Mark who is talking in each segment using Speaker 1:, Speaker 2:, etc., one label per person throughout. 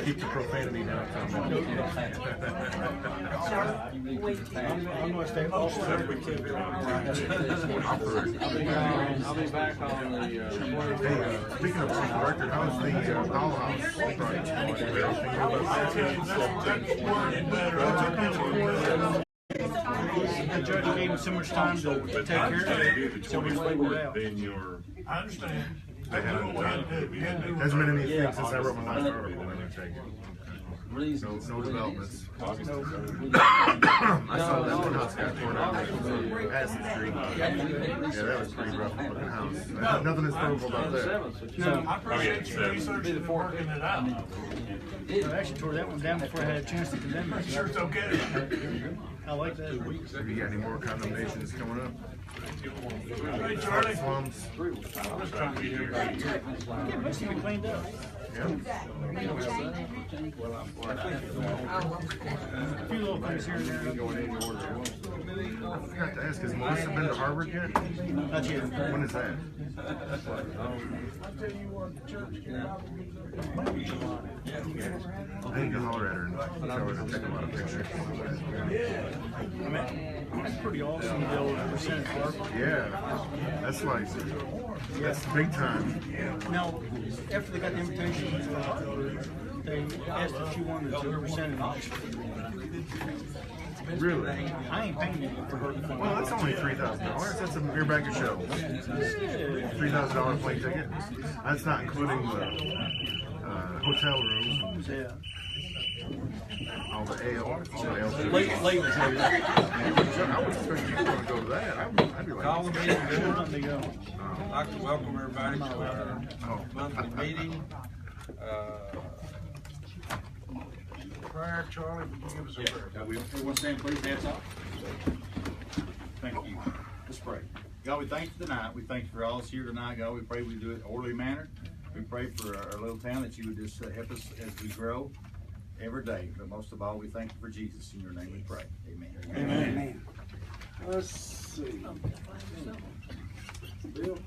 Speaker 1: Keep the profanity down.
Speaker 2: I'm going to stay off.
Speaker 3: I'll be back on the.
Speaker 1: Speaking of director, how's the powerhouse project going?
Speaker 2: The judge gave him so much time to take care of it, so we waited it out.
Speaker 4: I understand.
Speaker 1: Hasn't been anything since I wrote my last article. I'm gonna take it. No developments. I saw that one house got torn out. Aston Street. Yeah, that was pretty rough looking house. Nothing historical about that.
Speaker 2: No,
Speaker 4: I appreciate you researching and working it out.
Speaker 2: I actually tore that one down before I had a chance to condemn it.
Speaker 4: Sure, it's okay.
Speaker 2: I like that.
Speaker 1: Have you got any more condemnations coming up?
Speaker 4: Hey, Charlie.
Speaker 1: Slums.
Speaker 4: I'm just trying to be here.
Speaker 2: Yeah, most of it cleaned up.
Speaker 1: Yeah.
Speaker 2: A few little things here and there.
Speaker 1: I forgot to ask, has Melissa been to Harvard yet?
Speaker 2: Not yet.
Speaker 1: When is that? I need to holler at her and tell her to take a lot of pictures.
Speaker 2: I mean, that's pretty awesome to be able to present Harvard.
Speaker 1: Yeah, that's big time.
Speaker 2: Now, after they got the invitation, they asked if she wanted to present in Oxford.
Speaker 1: Really?
Speaker 2: I ain't paying you for her to come.
Speaker 1: Well, that's only $3,000. That's a beer bag of show. $3,000 plane ticket. That's not including the hotel rooms.
Speaker 2: Yeah.
Speaker 1: All the ale. All the ale.
Speaker 2: Late.
Speaker 1: I would expect you to go to that. I'd be like,
Speaker 3: Call the meeting to order.
Speaker 2: They go.
Speaker 3: I'd like to welcome everybody to our monthly meeting. Prayer, Charlie, would you give us a prayer?
Speaker 5: Everyone stand, please, hands up. Thank you. Let's pray. God, we thank you tonight. We thank you for all us here tonight. God, we pray we do it in an orderly manner. We pray for our little town that you would just help us as we grow every day. But most of all, we thank you for Jesus. In your name we pray. Amen.
Speaker 2: Amen.
Speaker 3: Let's see. Bill?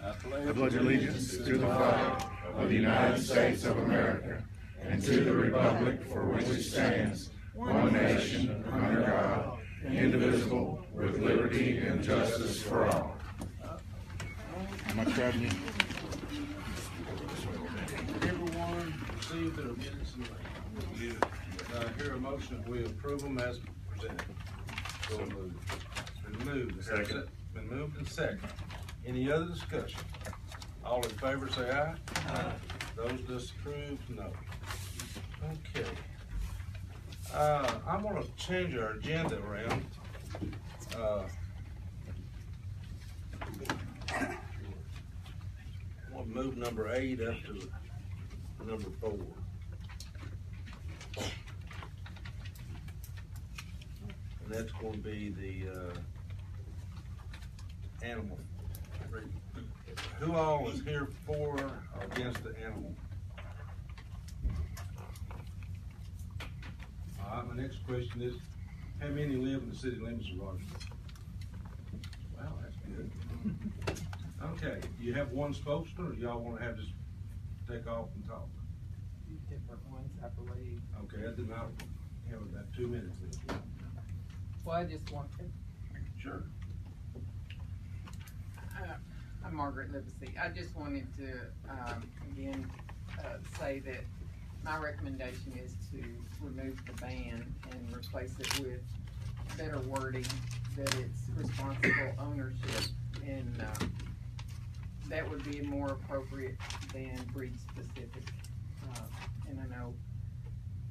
Speaker 1: I pledge allegiance to the flag of the United States of America and to the republic for which it stands, one nation, under God, indivisible, with liberty and justice for all. Am I traveling?
Speaker 3: Everyone received their minutes and hear a motion if we approve them as presented. So moved. Been moved.
Speaker 1: Second.
Speaker 3: Been moved and second. Any other discussion? All in favor say aye. Aye. Those disapproved, no. Okay. I'm gonna change our agenda around. I want to move number 8 up to number 4. And that's going to be the animal. Who all is here for or against the animal? All right, my next question is, how many live in the city limits of Rogersville? Wow, that's good. Okay, you have one spokesman, or y'all want to have just take off and talk?
Speaker 6: Different ones, I believe.
Speaker 3: Okay, I did not have about 2 minutes then.
Speaker 6: Well, I just want to,
Speaker 3: Sure.
Speaker 6: I'm Margaret Livesey. I just wanted to, again, say that my recommendation is to remove the ban and replace it with better wording, that it's responsible ownership, and that would be more appropriate than breed specific. And I know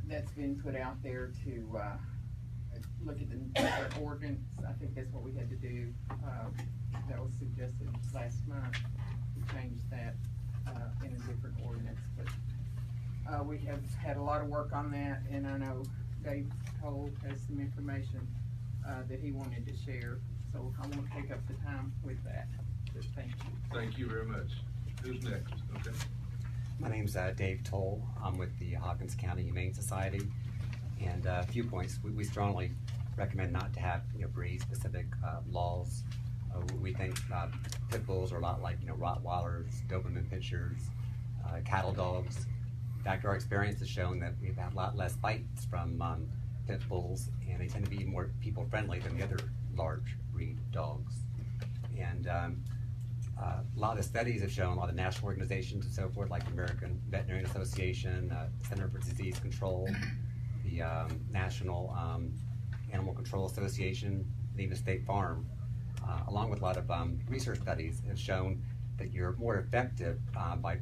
Speaker 6: that's been put out there to look at the ordinance. I think that's what we had to do. That was suggested last month to change that in a different ordinance. But we have had a lot of work on that, and I know Dave Cole has some information that he wanted to share. So I won't take up the time with that. But thank you.
Speaker 3: Thank you very much. Who's next? Okay.
Speaker 7: My name's Dave Toll. I'm with the Hawkins County Humane Society. And a few points. We strongly recommend not to have breed-specific laws. We think pit bulls are a lot like Rottweilers, Doberman pinschers, cattle dogs. fact, our experience has shown that we've had a lot less bites from pit bulls, and they tend to be more people-friendly than the other large breed dogs. And a lot of studies have shown, a lot of national organizations and so forth, like the American Veterinarian Association, Center for Disease Control, the National Animal Control Association, and even State Farm, along with a lot of research studies, have shown that you're more effective by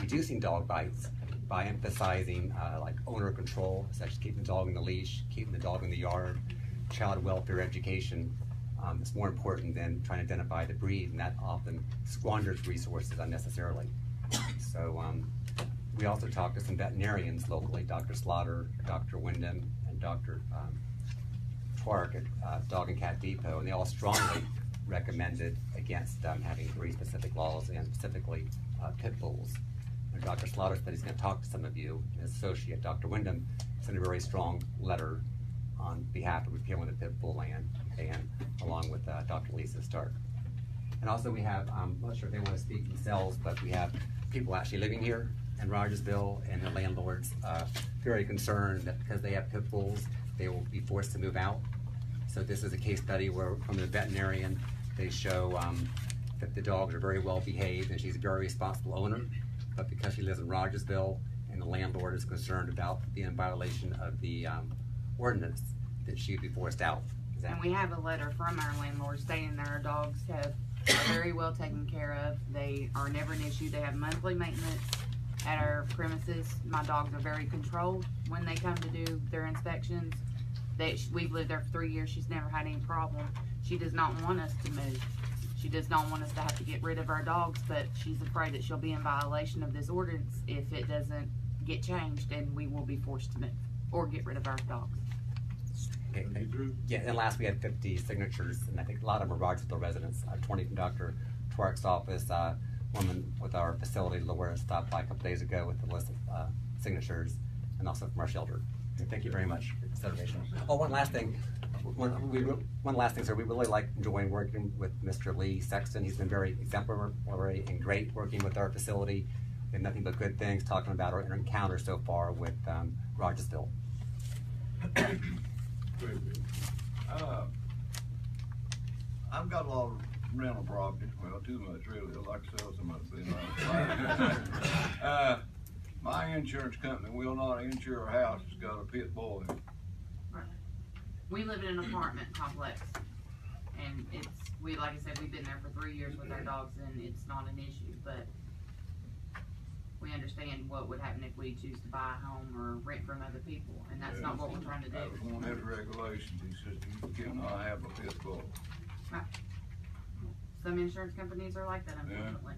Speaker 7: reducing dog bites by emphasizing like owner control, such as keeping the dog in the leash, keeping the dog in the yard, child welfare education. It's more important than trying to identify the breed, and that often squanders resources unnecessarily. So we also talked to some veterinarians locally, Dr. Slaughter, Dr. Wyndham, and Dr. Twark at Dog and Cat Depot, and they all strongly recommended against having breed-specific laws, and specifically pit bulls. And Dr. Slaughter said he's going to talk to some of you, and his associate, Dr. Wyndham, sent a very strong letter on behalf of repealing the pit bull ban, along with Dr. Lisa Stark. And also we have, I'm not sure if they want to speak themselves, but we have people actually living here in Rogersville, and the landlords very concerned that because they have pit bulls, they will be forced to move out. So this is a case study where, from the veterinarian, they show that the dogs are very well behaved and she's a very responsible owner, but because she lives in Rogersville and the landlord is concerned about being in violation of the ordinance, that she'd be forced out.
Speaker 8: And we have a letter from our landlord stating that our dogs are very well taken care of. They are never an issue. They have monthly maintenance at our premises. My dogs are very controlled when they come to do their inspections. We've lived there for 3 years. She's never had any problem. She does not want us to move. She does not want us to have to get rid of our dogs, but she's afraid that she'll be in violation of this ordinance if it doesn't get changed, and we will be forced to move or get rid of our dogs.
Speaker 7: Okay. Yeah, and last we had 50 signatures, and I think a lot of them are Rogersville residents. 20 from Dr. Twark's office. Woman with our facility, Laura, stopped by a couple days ago with a list of signatures, and also from our shelter. So thank you very much for your consideration. Oh, one last thing. One last thing, sir. We really like enjoying working with Mr. Lee Sexton. He's been very exemplary and great working with our facility. We have nothing but good things talking about our encounter so far with Rogersville.
Speaker 9: I've got a lot of rental property. Well, too much really. I'd like to sell some of it. My insurance company will not insure a house that's got a pit bull in it.
Speaker 8: We live in an apartment complex, and like I said, we've been there for 3 years with our dogs, and it's not an issue, but we understand what would happen if we choose to buy a home or rent from other people, and that's not what we're trying to do.
Speaker 9: That was one of his regulations. He says you cannot have a pit bull.
Speaker 8: Right. Some insurance companies are like that, unfortunately.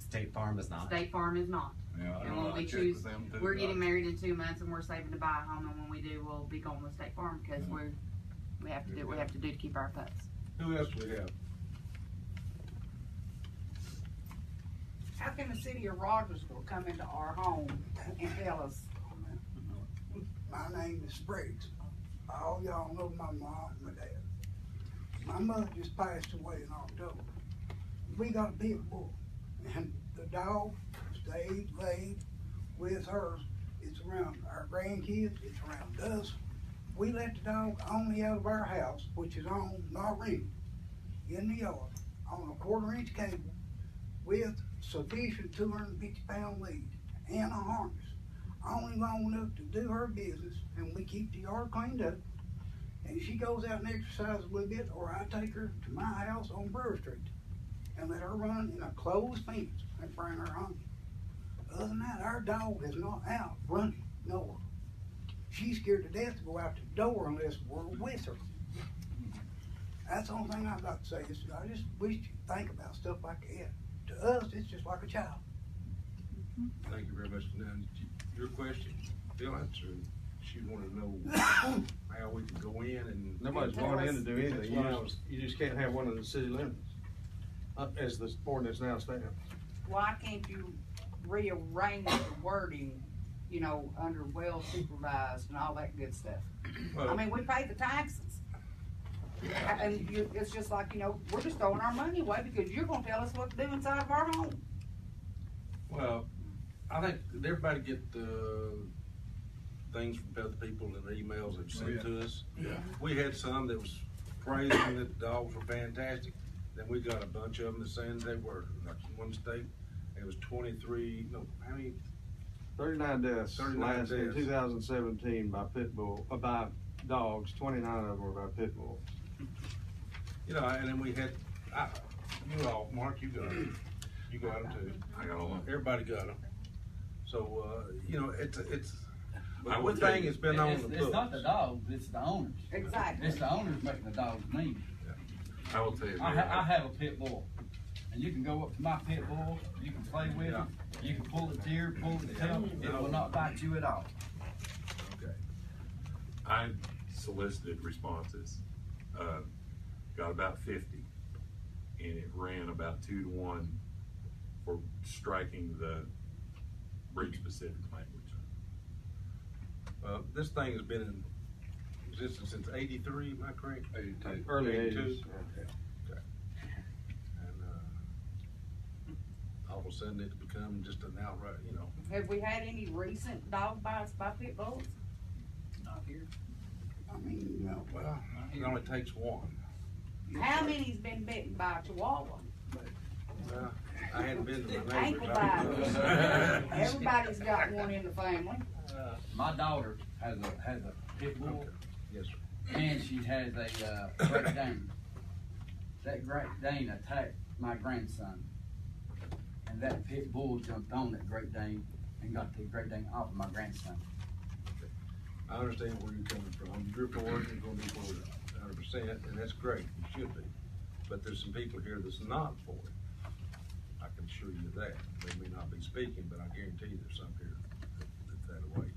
Speaker 7: State Farm is not.
Speaker 8: State Farm is not.
Speaker 9: Yeah, I
Speaker 8: And
Speaker 9: know,
Speaker 8: when
Speaker 9: I
Speaker 8: we
Speaker 9: checked
Speaker 8: choose,
Speaker 9: with them too.
Speaker 8: we're getting married in 2 months, and we're saving to buy a home, and when we do, we'll be going with State Farm because we have to do what we have to do to keep our pets.
Speaker 3: Who else do we have?
Speaker 10: How can the city of Rogersville come into our home and tell us?
Speaker 11: My name is Spriggs. All y'all know my mom and my dad. My mother just passed away in October. We got a pit bull, and the dog laid with her. It's around our grandkids, it's around us. We let the dog only out of our house, which is on, not rented, in the yard, on a 1/4-inch cable with sufficient 250-pound lead and a harness, only long enough to do her business, and we keep the yard cleaned up. And she goes out and exercises a little bit, or I take her to my house on Brewer Street and let her run in a closed fence and bring her home. Other than that, our dog is not out running nowhere. She's scared to death to go out the door unless we're with her. That's the only thing I've got to say. Is I just wish you'd think about stuff like that. To us, it's just like a child.
Speaker 3: Thank you very much. Now, your question, Bill answered. She wanted to know how we can go in and.
Speaker 2: Nobody's going in to do anything. You just can't have one of the city limits, as the ordinance now stands.
Speaker 10: Why can't you rearrange the wording, under well supervised and all that good stuff? I mean, we pay the taxes. And it's just like, we're just throwing our money away because you're gonna tell us what to do inside of our home.
Speaker 3: Well, I think did everybody get the things from other people and their emails they've sent to us?
Speaker 1: Yeah.
Speaker 3: We had some that was praising that the dogs were fantastic. Then we got a bunch of them that saying they were. Like in one state, it was 23, no, how many?
Speaker 12: 39 deaths
Speaker 3: 39
Speaker 12: last in
Speaker 3: deaths.
Speaker 12: 2017 by by dogs. 29 of them were by pit bulls.
Speaker 3: You know, and then we had, you all, Mark, you got them. You got them too.
Speaker 1: I got all of them.
Speaker 3: Everybody got them. So, you know, it's,
Speaker 1: I
Speaker 3: one
Speaker 1: will tell
Speaker 3: thing
Speaker 1: you,
Speaker 3: has been on the
Speaker 13: It's not
Speaker 3: books.
Speaker 13: the dogs, it's the owners.
Speaker 10: Exactly.
Speaker 13: It's the owners making the dogs mean.
Speaker 1: I will tell you.
Speaker 13: I have a pit bull, and you can go up to my pit bull, you can play with it, you can pull its ear, pull its tail, it will not bite you at all.
Speaker 3: Okay.
Speaker 1: I solicited responses, got about 50, and it ran about 2 to 1 for striking the breed-specific language.
Speaker 3: This thing has been in existence since '83, am I correct? 82.
Speaker 12: Early
Speaker 3: 82?
Speaker 12: 80s.
Speaker 3: Okay. And, all of a sudden it's become just an outright, you know.
Speaker 10: Have we had any recent dog bites by pit bulls?
Speaker 13: Not here.
Speaker 11: I mean, you know,
Speaker 3: Well, it only takes one.
Speaker 10: How many's been bitten by a chihuahua?
Speaker 3: I hadn't been to my
Speaker 10: Ankle
Speaker 3: neighbors.
Speaker 10: bite. Everybody's got one in the family.
Speaker 13: My daughter has a pit bull,
Speaker 3: Yes, sir.
Speaker 13: and she has a Great Dane. That Great Dane attacked my grandson, and that pit bull jumped on that Great Dane and got the Great Dane off of my grandson.
Speaker 3: I understand where you're coming from. You're for it, you're gonna be for it 100%, and that's great, you should be. But there's some people here that's not for it. I can assure you that. They may not be speaking, but I guarantee you there's some here that's that way.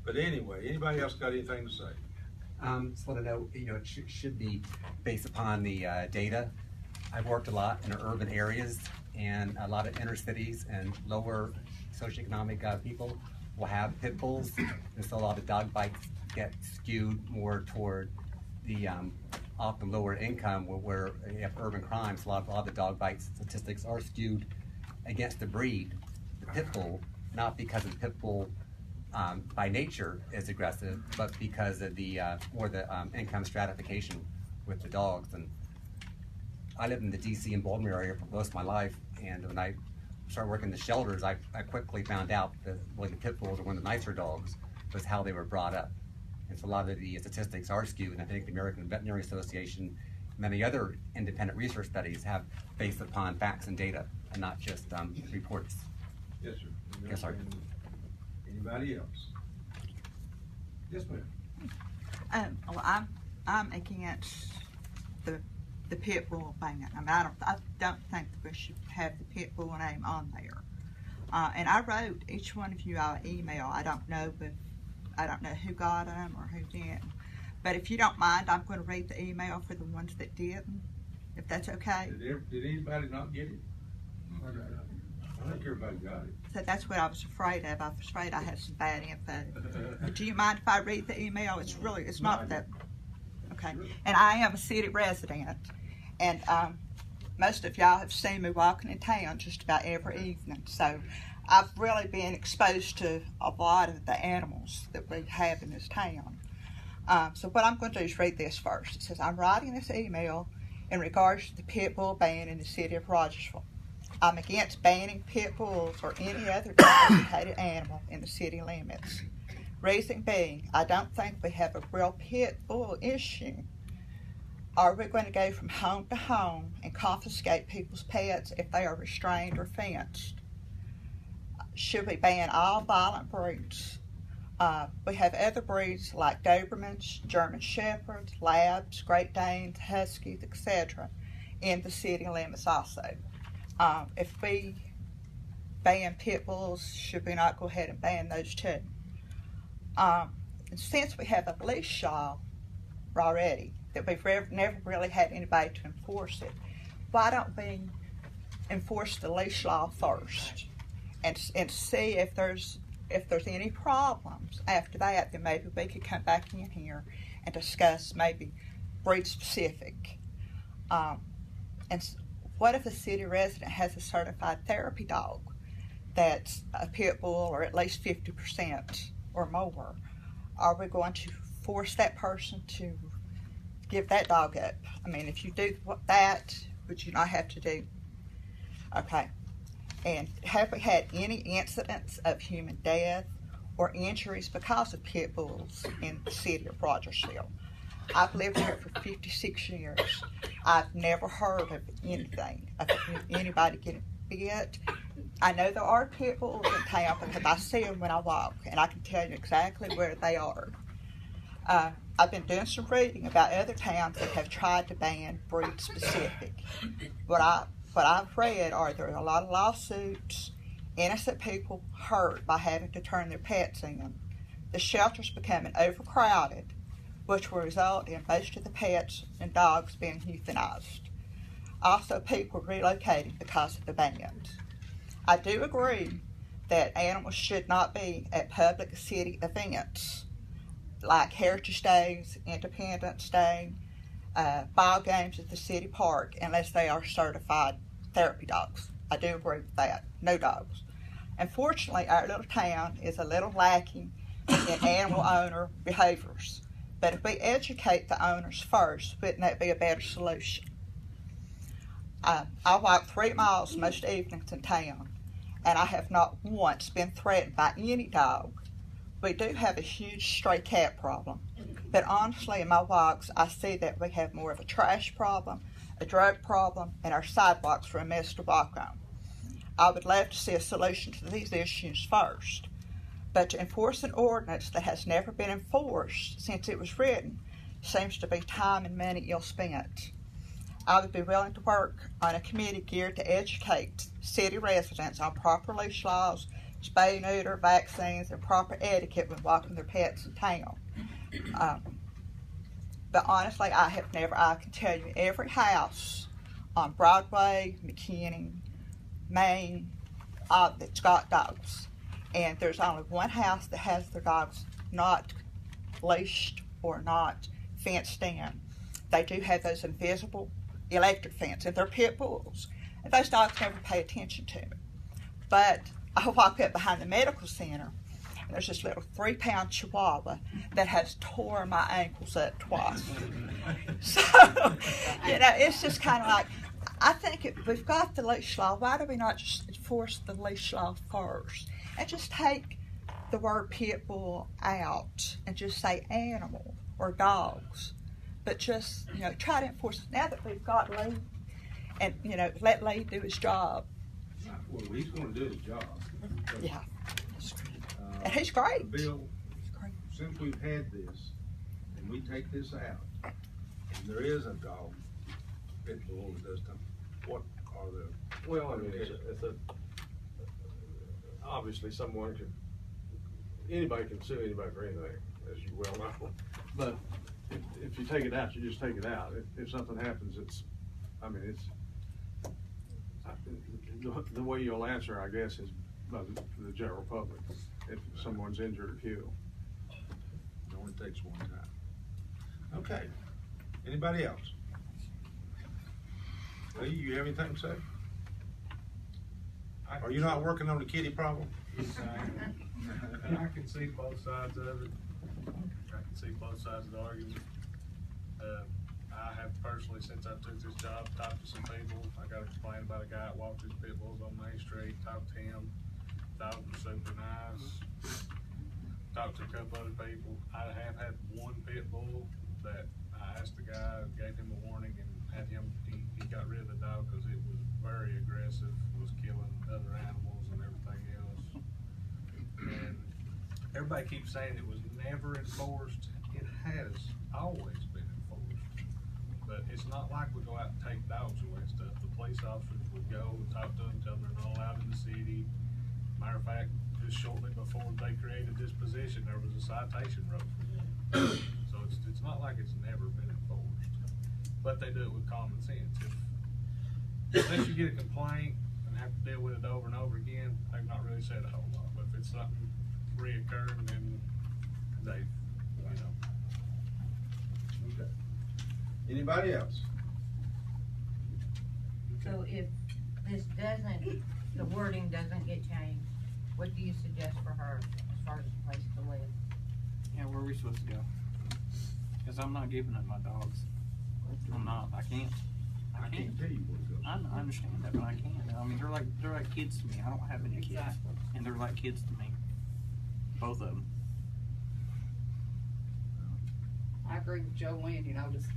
Speaker 3: But anyway, anybody else got anything to say?
Speaker 7: Just want to know, you know, it should be based upon the data. I've worked a lot in urban areas and a lot of inner cities, and lower socioeconomic people will have pit bulls, and so a lot of dog bites get skewed more toward the often lower income where you have urban crimes. A lot of the dog bite statistics are skewed against the breed, the pit bull, not because the pit bull by nature is aggressive, but because of the income stratification with the dogs. And I lived in the DC and Baltimore area for most of my life, and when I started working in the shelters, I quickly found out that the pit bulls are one of the nicer dogs, was how they were brought up. And so a lot of the statistics are skewed, and I think the American Veterinary Association, many other independent research studies have based upon facts and data, and not just reports.
Speaker 3: Yes, sir.
Speaker 7: Yes, sir.
Speaker 3: Anybody else? Yes, ma'am.
Speaker 14: Well, I'm against the pit bull ban. I mean, I don't think that we should have the pit bull name on there. And I wrote each one of you an email. I don't know who got them or who didn't. But if you don't mind, I'm going to read the email for the ones that didn't, if that's okay.
Speaker 3: Did anybody not get it? I think everybody got it.
Speaker 14: So that's what I was afraid of. I was afraid I had some bad info. Do you mind if I read the email? It's not that. Okay. And I am a city resident, and most of y'all have seen me walking in town just about every evening. So I've really been exposed to a lot of the animals that we have in this town. So what I'm going to do is read this first. It says, I'm writing this email in regards to the pit bull ban in the city of Rogersville. I'm against banning pit bulls or any other domesticated animal in the city limits. Reason being, I don't think we have a real pit bull issue. Are we going to go from home to home and confiscate people's pets if they are restrained or fenced? Should we ban all violent breeds? We have other breeds like Dobermans, German Shepherds, Labs, Great Danes, Huskies, etc. in the city limits also. If we ban pit bulls, should we not go ahead and ban those too? And since we have a leash law already, that we've never really had anybody to enforce it, why don't we enforce the leash law first and see if there's any problems after that? Then maybe we could come back in here and discuss maybe breed specific. And what if a city resident has a certified therapy dog that's a pit bull or at least 50% or more, are we going to force that person to give that dog up? I mean, if you do that, would you not have to do? Okay. And have we had any incidents of human death or injuries because of pit bulls in the city of Rogersville? I've lived here for 56 years. I've never heard of anything, of anybody getting bit. I know there are pit bulls in town because I see them when I walk, and I can tell you exactly where they are. I've been doing some reading about other towns that have tried to ban breed specific. What I've read are there are a lot of lawsuits, innocent people hurt by having to turn their pets in. The shelter's becoming overcrowded, which will result in most of the pets and dogs being euthanized. Also, people relocating because of the bans. I do agree that animals should not be at public city events like Heritage Days, Independence Day, ball games at the city park, unless they are certified therapy dogs. I do agree with that. No dogs. Unfortunately, our little town is a little lacking in animal owner behaviors. But if we educate the owners first, wouldn't that be a better solution? I walk 3 miles most evenings in town, and I have not once been threatened by any dog. We do have a huge stray cat problem, but honestly, in my walks, I see that we have more of a trash problem, a drug problem, and our sidewalks are a mess to walk on. I would love to see a solution to these issues first. But to enforce an ordinance that has never been enforced since it was written seems to be time and money ill spent. I would be willing to work on a committee geared to educate city residents on proper leash laws, spay, neuter, vaccines, and proper etiquette when walking their pets in town. But honestly, I can tell you every house on Broadway, McKinney, Maine, that's got dogs. And there's only one house that has their dogs not leashed or not fenced in. They do have those invisible electric fences, and they're pit bulls. And those dogs never pay attention to me. But I walk up behind the medical center, and there's this little 3-pound chihuahua that has torn my ankles up twice. So, it's just kind of like, I think if we've got the leash law, why do we not just enforce the leash law first? And just take the word pit bull out and just say animal or dogs. But just, try to enforce it. Now that we've got Lee, and, let Lee do his job.
Speaker 3: Well, he's going to do his job.
Speaker 14: Yeah. And he's great.
Speaker 3: Bill, since we've had this, and we take this out, and there is a dog, pit bull that does something, what are the...
Speaker 12: Well, I mean, obviously anybody can sue anybody for anything, as you well know. But if you take it out, you just take it out. If something happens, the way you'll answer, I guess, is by the general public. If someone's injured or killed.
Speaker 3: It only takes one time. Okay. Anybody else? Lee, you have anything to say? Are you not working on the kitty problem?
Speaker 4: Yes, I can see both sides of it. I can see both sides of the argument. I have personally, since I took this job, talked to some people. I got a complaint about a guy that walked his pit bulls on Main Street. Talked to him. Dog was super nice. Talked to a couple other people. I have had one pit bull that I asked the guy, gave him a warning, and had him. He got rid of the dog because it was very aggressive, was killing other animals and everything else. And everybody keeps saying it was never enforced. It has always been enforced. But it's not like we go out and take dogs away and stuff. The police officers would go and talk to them, tell them they're not allowed in the city. Matter of fact, just shortly before they created this position, there was a citation wrote for them. So it's not like it's never been enforced. But they do it with common sense. Unless you get a complaint and have to deal with it over and over again, they've not really said a whole lot. But if it's something reoccurring, then they,
Speaker 3: Okay. Anybody else?
Speaker 15: So if this doesn't the wording doesn't get changed, what do you suggest for her as far as a place to live?
Speaker 2: Yeah, where are we supposed to go? Cause I'm not giving up my dogs. I'm not, I can't.
Speaker 3: I can't tell you where to go.
Speaker 2: I understand that, but I can't. I mean, they're like kids to me. I don't have any kids, and they're like kids to me. Both of them.
Speaker 10: I agree with Joanne, you know, just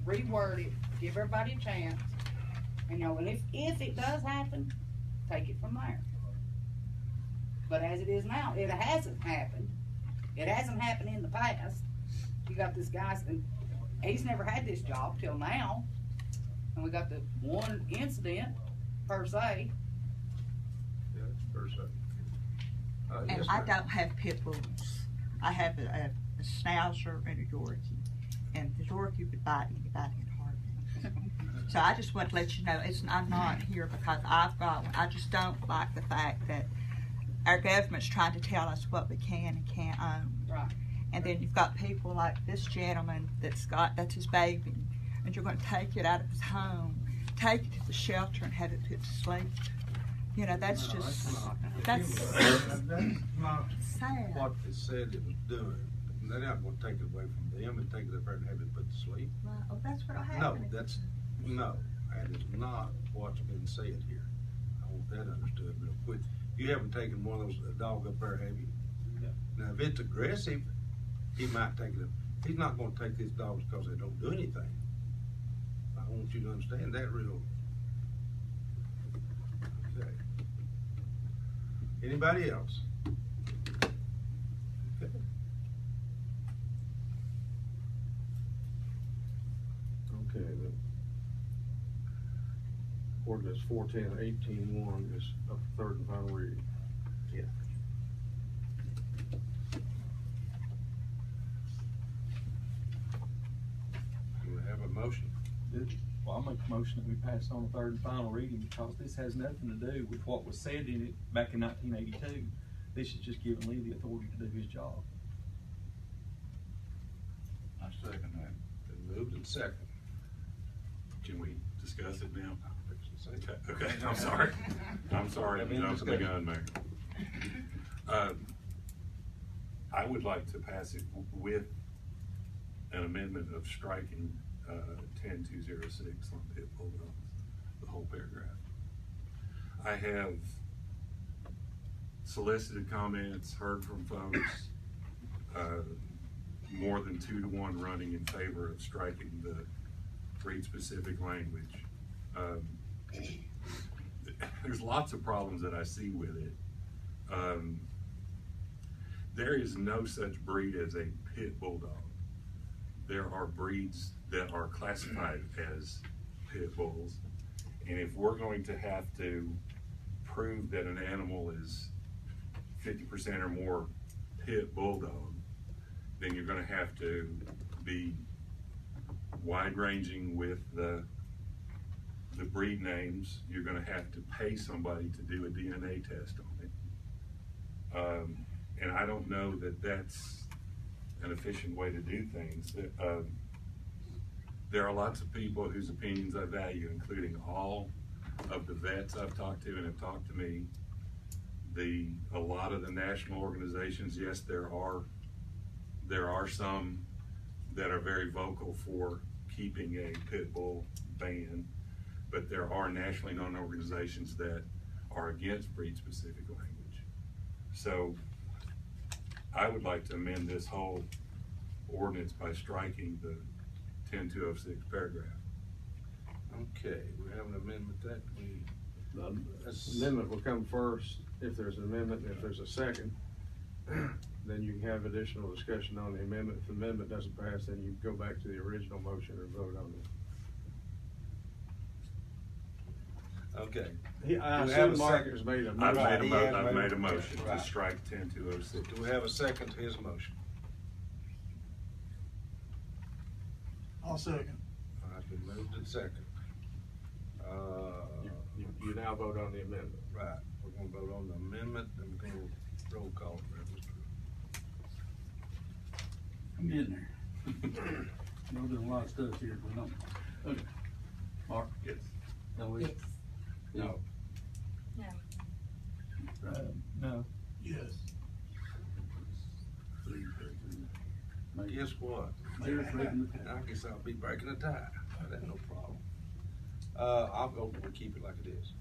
Speaker 10: reword it, give everybody a chance. And, you know, and if it does happen, take it from there. But as it is now, it hasn't happened. It hasn't happened in the past. You got this guy, and he's never had this job till now. And we got the one incident, per se.
Speaker 3: Yeah, that's per se.
Speaker 14: And
Speaker 3: Yes,
Speaker 14: I
Speaker 3: ma'am.
Speaker 14: don't have pit bulls. I have a Schnauzer and a Yorkie. And the Yorkie would bite anybody in a heartbeat. So I just want to let you know, I'm not here because I've got one. I just don't like the fact that our government's trying to tell us what we can and can't own.
Speaker 10: Right.
Speaker 14: And then you've got people like this gentleman that's his baby, and you're going to take it out of his home, take it to the shelter and have it put to sleep. You know, that's
Speaker 3: That's not
Speaker 14: sad.
Speaker 3: what they said it was doing. They're not gonna take it away from them and take it up there and have it put to sleep.
Speaker 14: Right. Oh, that's what'll
Speaker 3: No,
Speaker 14: happen.
Speaker 3: that is not what's been said here. I want that understood real quick. You haven't taken one of those dog up there, have you?
Speaker 2: Yeah.
Speaker 3: Now, if it's aggressive, he might take it up. He's not gonna take these dogs because they don't do anything. I want you to understand that real. Okay. Anybody else? Okay.
Speaker 12: Okay, the ordinance 410-18-1 is up for third and final reading.
Speaker 3: Yeah. Do we have a motion?
Speaker 16: Well, I'll make a motion that we pass on the third and final reading because this has nothing to do with what was said in it back in 1982. This is just giving Lee the authority to do his job.
Speaker 9: I second that.
Speaker 3: Been moved and second.
Speaker 1: Can we discuss it now?
Speaker 3: Say that.
Speaker 1: Okay, I'm sorry. I'm sorry, I'm jumping the gun, Mayor. I would like to pass it with an amendment of striking 10206 on pit bull dogs, the whole paragraph. I have solicited comments, heard from folks, more than 2-to-1 running in favor of striking the breed-specific language. There's lots of problems that I see with it. There is no such breed as a pit bulldog. There are breeds that are classified as pit bulls, and if we're going to have to prove that an animal is 50% or more pit bulldog, then you're going to have to be wide-ranging with the breed names. You're going to have to pay somebody to do a DNA test on it. And I don't know that that's an efficient way to do things. There are lots of people whose opinions I value, including all of the vets I've talked to and have talked to me. A lot of the national organizations, yes, there are some that are very vocal for keeping a pit bull ban, but there are nationally known organizations that are against breed-specific language. So I would like to amend this whole ordinance by striking the 10206 paragraph.
Speaker 3: Okay, we have an amendment that we.
Speaker 12: The amendment will come first if there's an amendment, and if there's a second, then you can have additional discussion on the amendment. If the amendment doesn't pass, then you go back to the original motion and vote on it.
Speaker 3: Okay.
Speaker 12: I
Speaker 3: Do we have
Speaker 12: assume
Speaker 3: a
Speaker 12: Mark
Speaker 3: second?
Speaker 12: has made a
Speaker 1: I've
Speaker 12: motion.
Speaker 1: made a motion to
Speaker 3: Right.
Speaker 1: strike 10206.
Speaker 3: Do we have a second to his motion?
Speaker 11: I'll second.
Speaker 3: All right, been moved and second.
Speaker 12: You now vote on the amendment.
Speaker 3: Right, we're gonna vote on the amendment, and we're gonna roll call for it, Mr.
Speaker 16: I'm getting there. We're doing a lot of stuff here, but no. Okay. Mark?
Speaker 1: Yes.
Speaker 16: Eloise?
Speaker 15: Yes.
Speaker 16: No.
Speaker 15: No.
Speaker 16: No.
Speaker 1: Yes.
Speaker 3: Guess what? I guess I'll be breaking a tie. That's no problem. I'll go, we'll keep it like it is.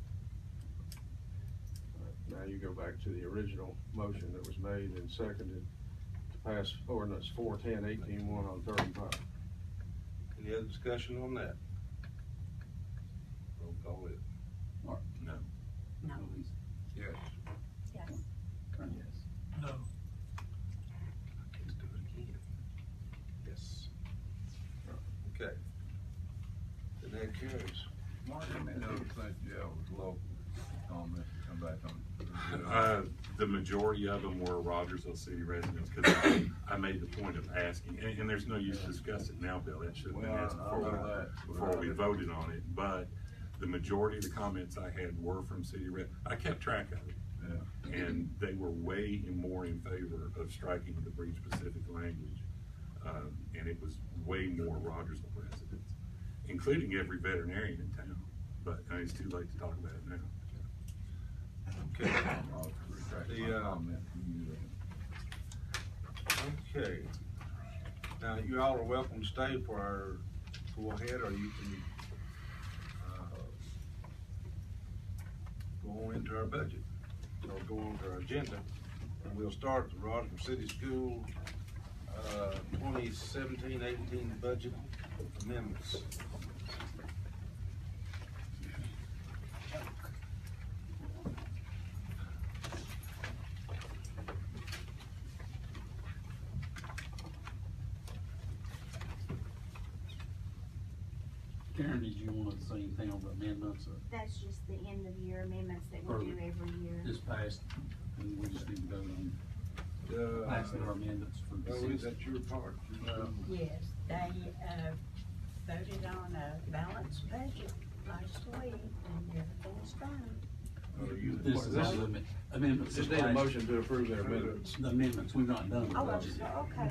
Speaker 12: Now you go back to the original motion that was made and seconded to pass ordinance 410-18-1 on third and final.
Speaker 3: Any other discussion on that? Roll call it.
Speaker 5: No.
Speaker 15: No.
Speaker 9: Yes.
Speaker 15: Yes.
Speaker 13: Yes.
Speaker 1: No.
Speaker 3: Let's do it again. Yes. Okay. Then that carries.
Speaker 9: Martin, I know think yeah, was local comment, come back on.
Speaker 17: The majority of them were Rogersville city residents, because I made the point of asking, and there's no use to discuss it now, Bill, that should have been asked before we voted on it, but the majority of the comments I had were from city I kept track of it.
Speaker 9: Yeah.
Speaker 17: And they were way more in favor of striking the breed-specific language, and it was way more Rogersville residents, including every veterinarian in town, but it's too late to talk about it now.
Speaker 3: Okay. Okay. Now, you all are welcome to stay for our, go ahead, or you can, go on into our budget, or go on to our agenda. And we'll start the Rogersville City School, 2017-18 budget amendments.
Speaker 16: Karen, did you want to say anything on the amendments or
Speaker 18: That's just the end of year amendments that we do every year.
Speaker 16: this passed, and we just need to vote on passing our amendments for the
Speaker 3: Oh, is that your part?
Speaker 15: Yes, they, voted on a balanced budget last week and everything's fine.
Speaker 16: This is all amendments.
Speaker 12: Just need a motion to approve their amendments.
Speaker 16: The amendments, we've not done the
Speaker 15: Oh,
Speaker 16: budget.
Speaker 15: okay,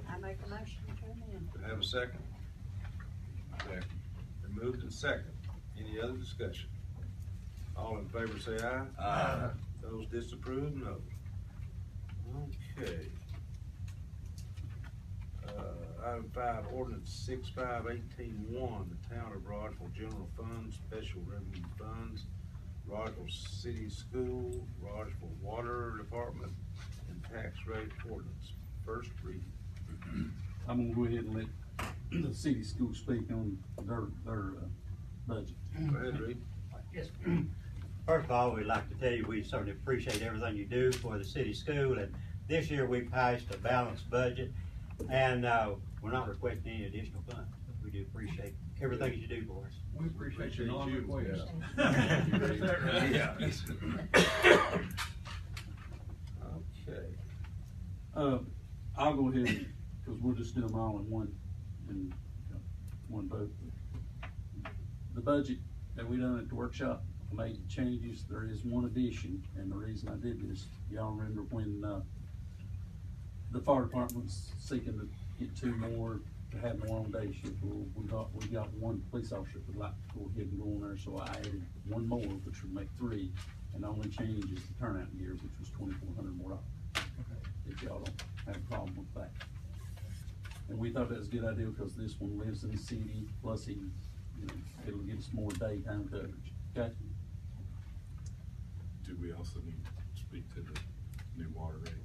Speaker 15: I make a motion to amend.
Speaker 3: Have a second? Second. Been moved and second. Any other discussion? All in favor say aye.
Speaker 9: Aye.
Speaker 3: Those disapprove, no. Okay. Item 5, ordinance 65-18-1, the town of Rogersville General Fund, Special Revenue Funds, Rogersville City School, Rogersville Water Department, and tax rate ordinance. First reading.
Speaker 16: I'm gonna go ahead and let the city school speak on their budget.
Speaker 3: Go ahead, Reed.
Speaker 19: Yes. First of all, we'd like to tell you we certainly appreciate everything you do for the city school, and this year we passed a balanced budget, and we're not requesting any additional funds. We do appreciate everything that you do for us.
Speaker 16: We appreciate your non-request.
Speaker 3: Yeah. Okay.
Speaker 16: I'll go ahead, because we'll just do them all in one vote. The budget that we done at the workshop, I made changes. There is one addition, and the reason I did this, y'all remember when the fire department was seeking to get 2 more to have more on day shift. Well, we got 1 police officer that would like to go ahead and go on there, so I added 1 more, which would make 3, and the only change is the turnout gear, which was $2,400 more. If y'all don't have a problem with that. And we thought that was a good idea because this one lives in the city, plus it'll give us more daytime coverage, okay?
Speaker 17: Do we also need to speak to the new water rate?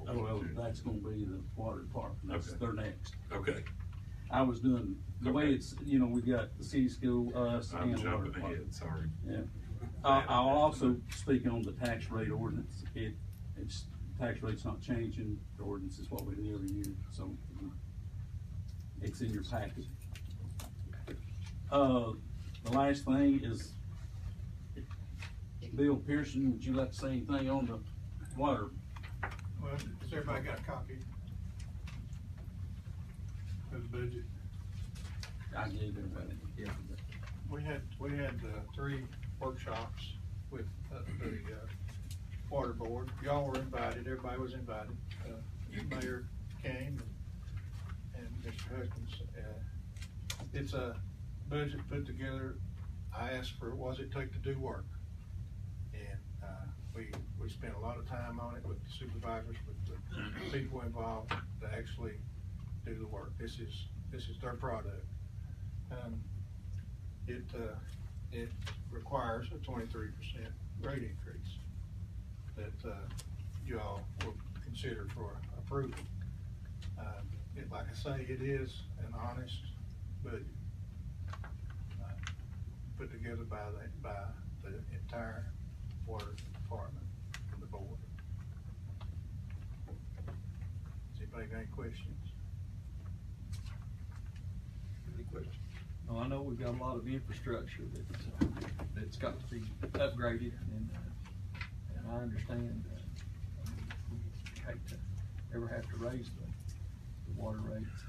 Speaker 16: Oh, well, that's gonna be the water department, they're next.
Speaker 17: Okay.
Speaker 16: I was doing, the way it's, we got the city school, us,
Speaker 17: I'm
Speaker 16: and the water
Speaker 17: jumping
Speaker 16: department.
Speaker 17: ahead, sorry.
Speaker 16: Yeah. I'll also speak on the tax rate ordinance. It's, tax rate's not changing, the ordinance is what we do every year, so it's in your packet. The last thing is, Bill Pearson, would you like to say anything on the water?
Speaker 2: Well, has everybody got a copy of the budget?
Speaker 16: I gave everybody.
Speaker 2: Yeah. We had 3 workshops with the water board. Y'all were invited, everybody was invited. Mayor came and Mr. Huskins. It's a budget put together. I asked for what does it take to do work? And we spent a lot of time on it with the supervisors, with the people involved to actually do the work. This is their product. It requires a 23% rate increase that you all will consider for approval. Like I say, it is an honest budget put together by the entire water department and the board. Does anybody got any questions?
Speaker 9: Any questions?
Speaker 20: Well, I know we've got a lot of infrastructure that's got to be upgraded, and I understand we hate to ever have to raise the water rates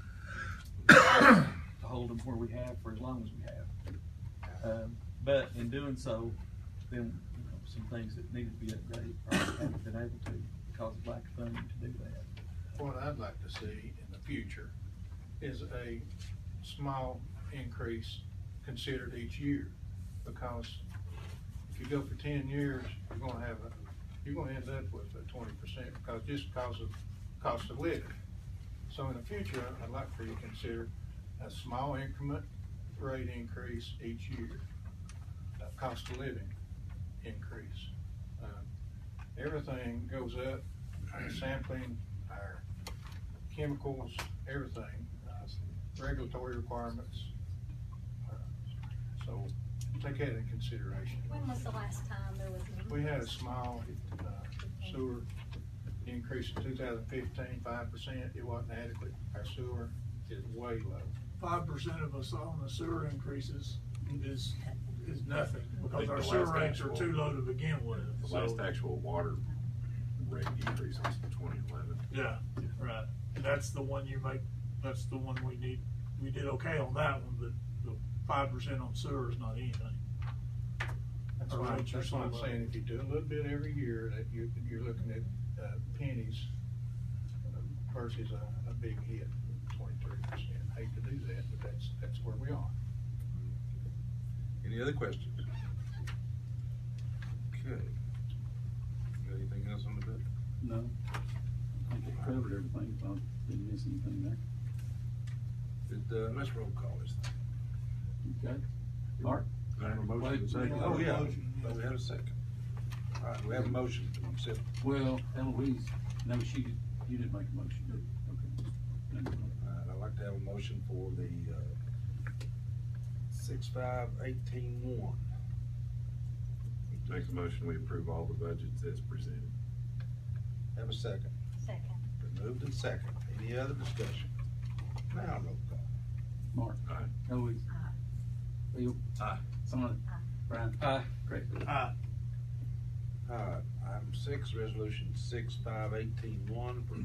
Speaker 20: to hold them where we have for as long as we have. But in doing so, then some things that need to be upgraded probably haven't been able to because of lack of funding to do that.
Speaker 2: What I'd like to see in the future is a small increase considered each year, because if you go for 10 years, you're gonna end up with a 20% because of cost of living. So in the future, I'd like for you to consider a small increment rate increase each year, cost of living increase. Everything goes up, our sampling, our chemicals, everything, regulatory requirements. So take that into consideration.
Speaker 18: When was the last time there was an increase?
Speaker 2: We had a small sewer increase in 2015, 5%. It wasn't adequate. Our sewer is way low.
Speaker 21: 5% of us on the sewer increases is nothing, because our sewer rates are too low to begin with.
Speaker 17: The last actual water rate increase was in 2011.
Speaker 21: Yeah, right. And that's the one that's the one we need. We did okay on that one, but the 5% on sewer is not anything.
Speaker 2: That's why I'm saying, if you do a little bit every year, that you're looking at pennies versus a big hit, 23%. Hate to do that, but that's where we are.
Speaker 3: Any other questions? Okay. Got anything else on the budget?
Speaker 16: No. I think it covered everything, if I didn't miss anything there.
Speaker 3: Let's roll call this thing.
Speaker 16: Okay. Mark?
Speaker 12: I have a motion to second.
Speaker 3: Oh, yeah, but we had a second. All right, we have a motion to accept.
Speaker 16: Well, Eloise, no, you didn't make a motion, did you? Okay.
Speaker 3: I'd like to have a motion for the 6/5/18-1.
Speaker 17: Make a motion, we approve all the budgets as presented.
Speaker 3: Have a second.
Speaker 18: Second.
Speaker 3: Been moved and second. Any other discussion? Now roll call.
Speaker 16: Mark?
Speaker 17: Aye.
Speaker 16: Eloise? Bill?
Speaker 3: Aye.
Speaker 16: Sonny? Brian?
Speaker 20: Aye.
Speaker 16: Craig?
Speaker 21: Aye.
Speaker 3: Item 6, resolution 6/5/18-1 for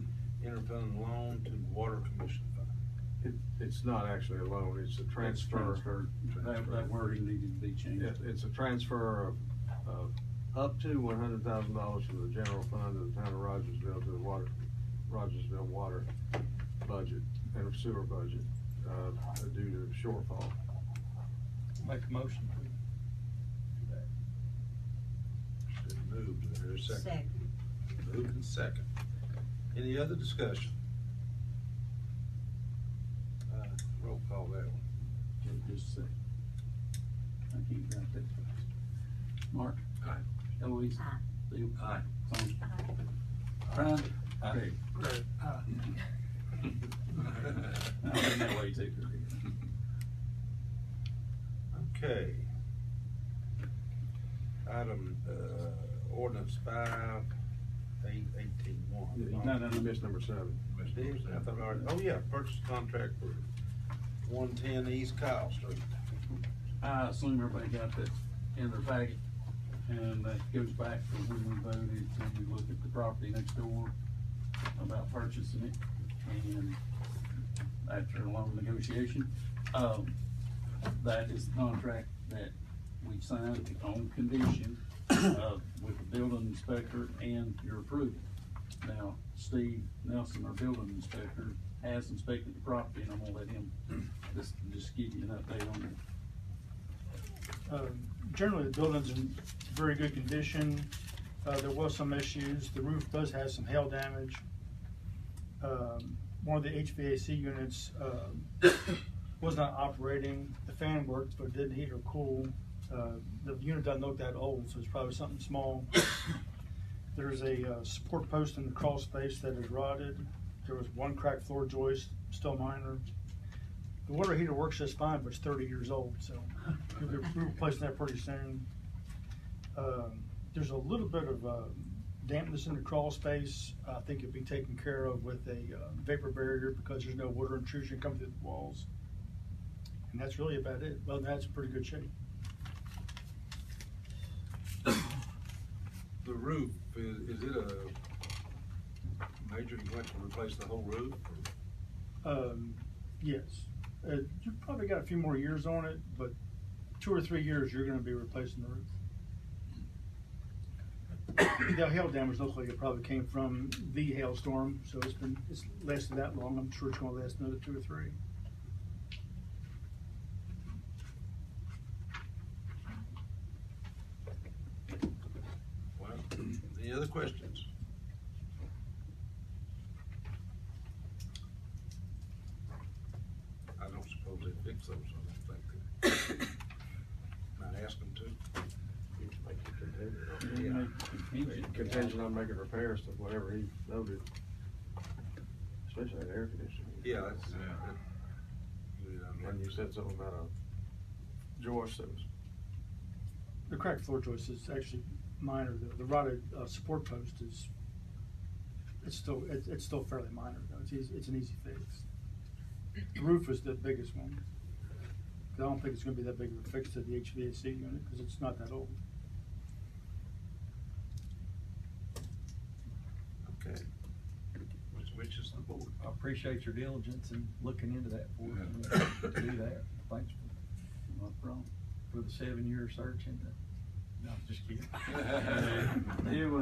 Speaker 3: interfund loan to Water Commission Fund.
Speaker 12: It's not actually a loan, it's a transfer.
Speaker 16: That wording needed to be changed.
Speaker 12: It's a transfer of up to $100,000 from the general fund of the town of Rogersville to the Rogersville water budget and sewer budget, due to shortfall.
Speaker 20: Make a motion.
Speaker 3: Been moved. Is there a second?
Speaker 15: Second.
Speaker 3: Moved and second. Any other discussion? Roll call that one.
Speaker 16: Okay, just a second. I can't write that fast. Mark?
Speaker 17: Aye.
Speaker 16: Eloise?
Speaker 15: Aye.
Speaker 16: Bill?
Speaker 3: Aye.
Speaker 16: Sonny?
Speaker 15: Aye.
Speaker 16: Brian?
Speaker 20: Aye.
Speaker 16: Craig?
Speaker 21: Aye.
Speaker 16: I've been that way too.
Speaker 3: Okay. Item, ordinance 5/8/18-1.
Speaker 12: No, you missed number 7.
Speaker 3: I thought I already, oh yeah, purchase contract for 110 East Kyle Street.
Speaker 16: I assume everybody got that in their packet, and that goes back to when we voted to look at the property next door about purchasing it, and after a long negotiation, that is the contract that we signed on condition with the building inspector and your approval. Now, Steve Nelson, our building inspector, has inspected the property, and I'm gonna let him just give you an update on it.
Speaker 22: Generally, the building's in very good condition.
Speaker 6: there was some issues. The roof does have some hail damage. One of the HVAC units was not operating. The fan worked, but it didn't heat or cool. The unit doesn't look that old, so it's probably something small. There's a support post in the crawl space that is rotted. There was one cracked floor joist, still minor. The water heater works just fine, but it's 30 years old, so we'll be replacing that pretty soon. There's a little bit of dampness in the crawl space. I think it'll be taken care of with a vapor barrier because there's no water intrusion coming through the walls. And that's really about it. Well, that's in pretty good shape.
Speaker 3: The roof, is it a major, you have to replace the whole roof?
Speaker 6: Yes. You've probably got a few more years on it, but 2 or 3 years you're gonna be replacing the roof. The hail damage looks like it probably came from the hailstorm, so it's lasted that long. I'm sure it's gonna last another 2 or 3.
Speaker 3: Well, any other questions? I don't suppose they fix those, I don't think they. Might ask them to.
Speaker 12: Contingent on making repairs to whatever he noted, especially that air conditioning.
Speaker 3: Yeah, that's,
Speaker 12: And you said something about a joist that was.
Speaker 6: The cracked floor joist is actually minor. The rotted support post is, it's still fairly minor though. It's an easy fix. The roof is the biggest one. I don't think it's gonna be that big of a fix to the HVAC unit because it's not that old.
Speaker 3: Okay. Which is the board?
Speaker 20: I appreciate your diligence in looking into that for us, and to do that. Thanks for the 7-year search and no, just kidding.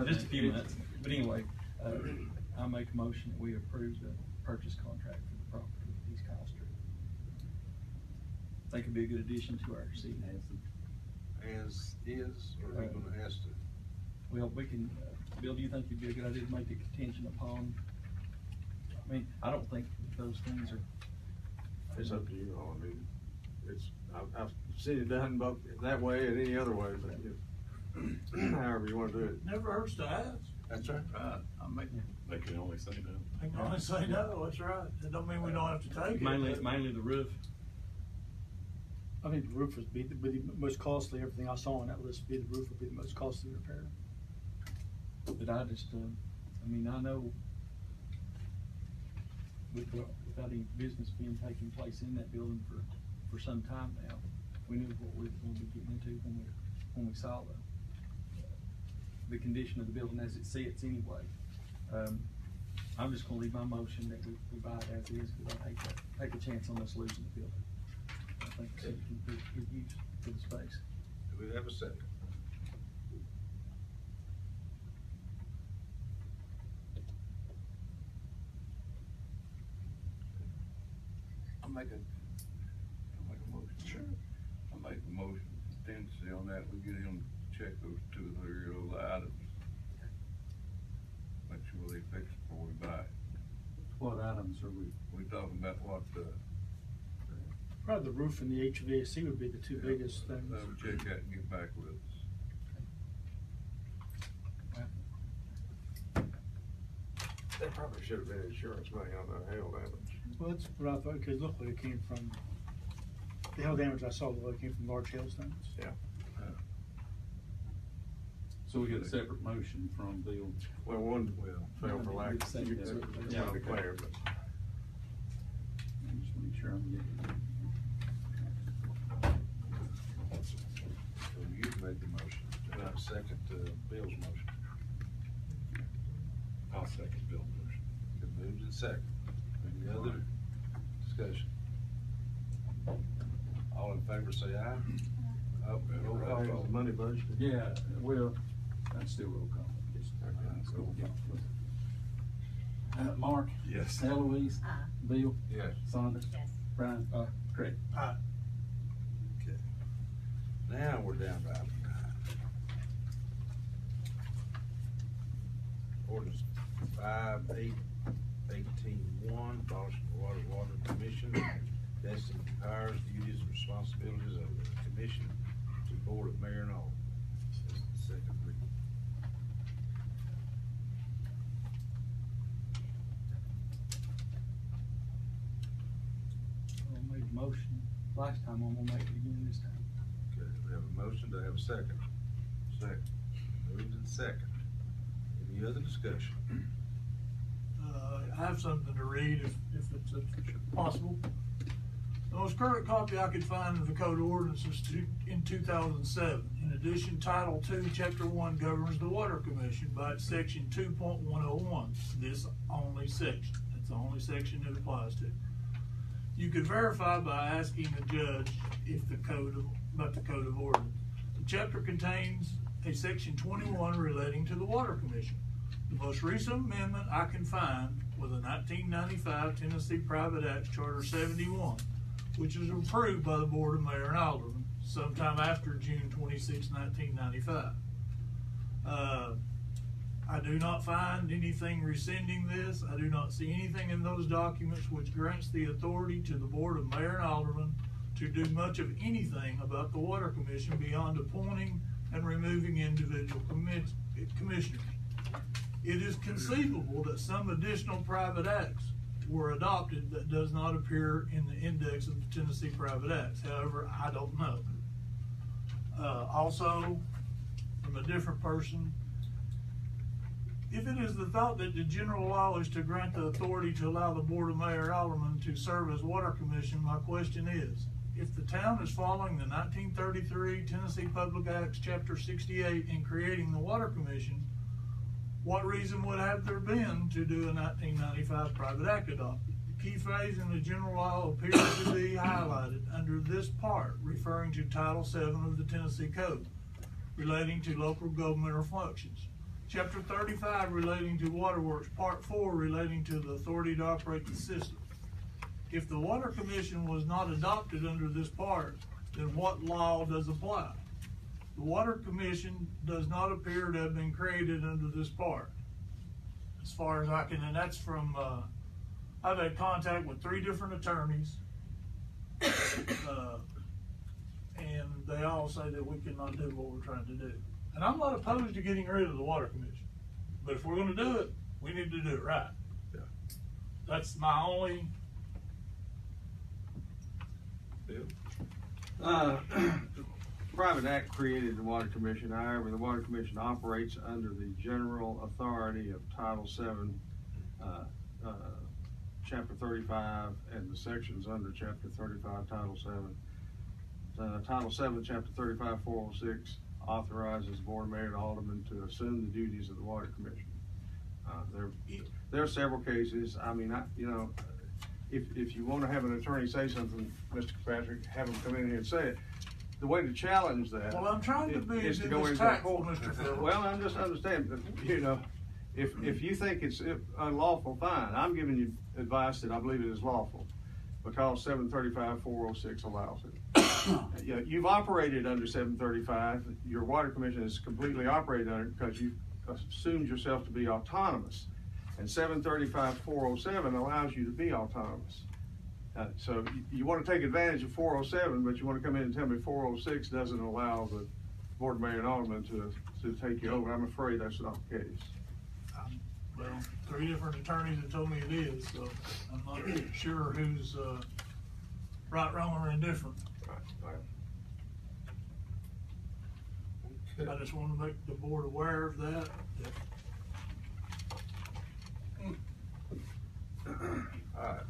Speaker 20: Just a few months. But anyway, I make a motion that we approve the purchase contract for the property at East Kyle Street. I think it'd be a good addition to our city.
Speaker 3: As is, or are we gonna ask to?
Speaker 20: Well, we can, Bill, do you think it'd be a good idea to make it contingent upon? I mean, I don't think those things are.
Speaker 12: It's up to you all. I mean, I've seen it done both that way and any other way, but however you want to do it.
Speaker 21: Never hurts to ask.
Speaker 3: That's right.
Speaker 17: They can only say no.
Speaker 21: They can only say no, that's right. That don't mean we don't have to take it.
Speaker 20: Mainly the roof.
Speaker 6: I think the roof would be the most costly. Everything I saw on that list would be the roof would be the most costly repair.
Speaker 20: But I just, I mean, I know without any business being taking place in that building for some time now, we knew what we were going to be getting into when we saw the condition of the building as it sits anyway. I'm just gonna leave my motion that we buy it as is, because I hate to take a chance on us losing the building. I think the city can put good use for the space.
Speaker 3: Do we have a second?
Speaker 9: I'll make a motion. Sure. I'll make a motion, contingency on that, we get him to check those 2 or 3 little items. Make sure they fix it before we buy it.
Speaker 16: What items are we?
Speaker 9: We talking about what,
Speaker 6: Probably the roof and the HVAC would be the 2 biggest things.
Speaker 9: let them check that and get back with us.
Speaker 12: There probably should have been insurance money on that hail damage.
Speaker 6: Well, that's what I thought, because look like it came from, the hail damage I saw looked like it came from large hailstones.
Speaker 12: Yeah.
Speaker 16: So we get a separate motion from Bill.
Speaker 12: Well, one fell for lack. It's not declared, but.
Speaker 16: Just make sure I'm getting.
Speaker 3: So you made the motion, and I second Bill's motion.
Speaker 17: I'll second Bill's motion.
Speaker 3: Good, moved and second. Any other discussion? All in favor say aye. Oh, roll call vote.
Speaker 12: Money budget.
Speaker 16: Yeah, well, that's still roll call. Mark?
Speaker 17: Yes.
Speaker 16: Eloise? Bill?
Speaker 3: Yes.
Speaker 16: Sonda?
Speaker 15: Yes.
Speaker 16: Brian? Craig?
Speaker 3: Okay. Now we're down to item 9. Ordinance 5818-1, abolishing the Water Commission, vesting powers, duties, and responsibilities of the commission to the Board of Mayor and Alderman. That's the second reading.
Speaker 6: I made the motion last time, I'm gonna make it again this time.
Speaker 3: Okay, we have a motion, do I have a second? Second. Moved and second. Any other discussion?
Speaker 21: I have something to read if it's possible. The most current copy I could find of the code of ordinances in 2007. In addition, Title II, Chapter 1 governs the Water Commission by its Section 2.101. This only section. It's the only section it applies to. You could verify by asking the judge about the code of ordinance. The chapter contains a Section 21 relating to the Water Commission. The most recent amendment I can find was a 1995 Tennessee Private Acts Charter 71, which was approved by the Board of Mayor and Aldermen sometime after June 26, 1995. I do not find anything rescinding this. I do not see anything in those documents which grants the authority to the Board of Mayor and Aldermen to do much of anything about the Water Commission beyond appointing and removing individual commissioners. It is conceivable that some additional private acts were adopted that does not appear in the index of the Tennessee Private Acts. However, I don't know. Also, from a different person, if it is the thought that the general law is to grant the authority to allow the Board of Mayor and Aldermen to serve as Water Commission, my question is, if the town is following the 1933 Tennessee Public Acts Chapter 68 in creating the Water Commission, what reason would have there been to do a 1995 private act adopted? The key phrase in the general law appears to be highlighted under this part, referring to Title VII of the Tennessee Code, relating to local governmental functions. Chapter 35 relating to waterworks, Part 4 relating to the authority to operate the system. If the Water Commission was not adopted under this part, then what law does apply? The Water Commission does not appear to have been created under this part, as far as I can, and that's from, I've had contact with 3 different attorneys, and they all say that we cannot do what we're trying to do. And I'm not opposed to getting rid of the Water Commission, but if we're gonna do it, we need to do it right.
Speaker 3: Yeah.
Speaker 21: That's my only.
Speaker 3: Bill?
Speaker 12: Private Act created the Water Commission. However, the Water Commission operates under the general authority of Title VII, Chapter 35, and the sections under Chapter 35, Title VII. Title VII, Chapter 35, 406 authorizes the Board of Mayor and Aldermen to assume the duties of the Water Commission. There are several cases. I mean, if you want to have an attorney say something, Mr. Patrick, have them come in here and say it. The way to challenge that,
Speaker 21: Well, I'm trying to be
Speaker 12: is to go into
Speaker 21: tactful,
Speaker 12: court.
Speaker 21: Mr. Phillips.
Speaker 12: Well, I'm just understanding, if you think it's unlawful, fine. I'm giving you advice that I believe it is lawful, because 735-406 allows it. You've operated under 735. Your Water Commission is completely operated under it because you've assumed yourself to be autonomous. And 735-407 allows you to be autonomous. So you want to take advantage of 407, but you want to come in and tell me 406 doesn't allow the Board of Mayor and Aldermen to take you over. I'm afraid that's not the case.
Speaker 21: Well, 3 different attorneys have told me it is, so I'm not sure who's right, wrong, or indifferent.
Speaker 12: Right.
Speaker 21: I just want to make the board aware of that.
Speaker 3: All right.